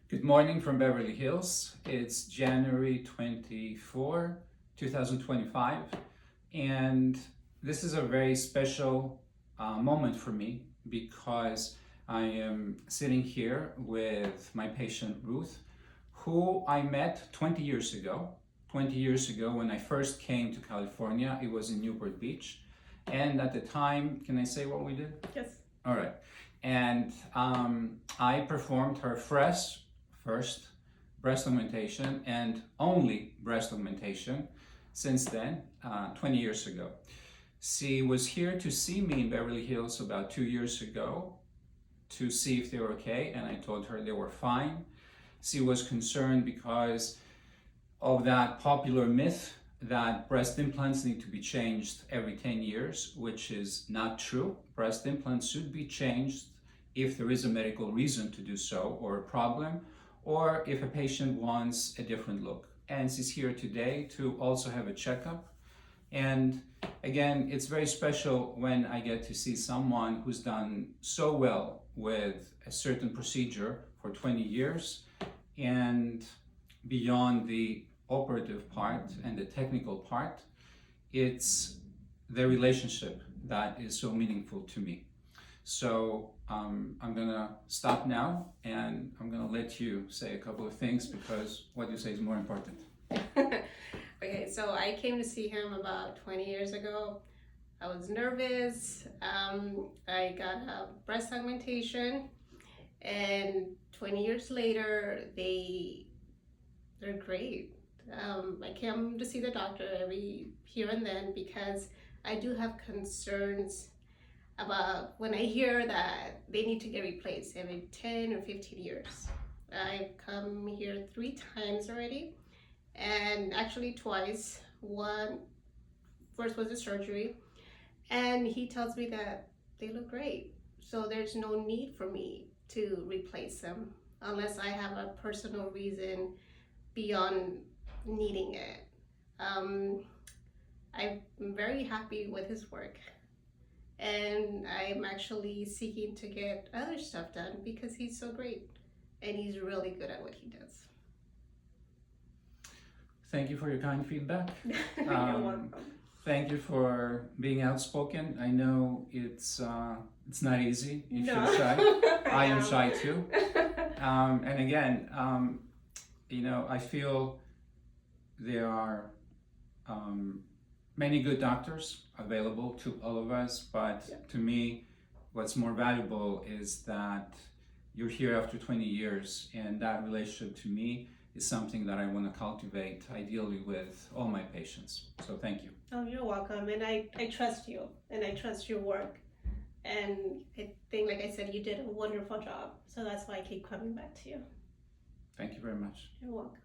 Good morning from Beverly Hills. It's January 24, 2025, and this is a very special moment for me because I am sitting here with my patient Ruth, who I met 20 years ago. 20 years ago when I first came to California, it was in Newport Beach. And at the time, can I say what we did? Yes. All right. And I performed her first breast augmentation and only breast augmentation since then, 20 years ago. She was here to see me in Beverly Hills about 2 years ago to see if they were okay, and I told her they were fine. She was concerned because of that popular myth that breast implants need to be changed every 10 years, which is not true. Breast implants should be changed if there is a medical reason to do so or a problem, or if a patient wants a different look. And she's here today to also have a checkup. And again, it's very special when I get to see someone who's done so well with a certain procedure for 20 years and beyond the operative part and the technical part, it's the relationship that is so meaningful to me. So I'm gonna stop now and I'm gonna let you say a couple of things because what you say is more important. Okay, so I came to see him about 20 years ago. I was nervous. I got a breast augmentation, and 20 years later, they're great. I came to see the doctor every here and then because I do have concerns about when I hear that they need to get replaced every 10 or 15 years. I've come here 3 times already, and actually twice. First was the surgery, and he tells me that they look great. So there's no need for me to replace them unless I have a personal reason beyond needing it. I'm very happy with his work, and I'm actually seeking to get other stuff done because he's so great and he's really good at what he does. Thank you for your kind feedback. You're welcome. Thank you for being outspoken. I know it's not easy if No. you're shy. I am shy too. And again, I feel there are many good doctors available to all of us, but to me, what's more valuable is that you're here after 20 years, and that relationship to me is something that I want to cultivate, ideally with all my patients. So thank you. Oh, you're welcome. And I trust you, and I trust your work. And I think, like I said, you did a wonderful job. So that's why I keep coming back to you. Thank you very much. You're welcome.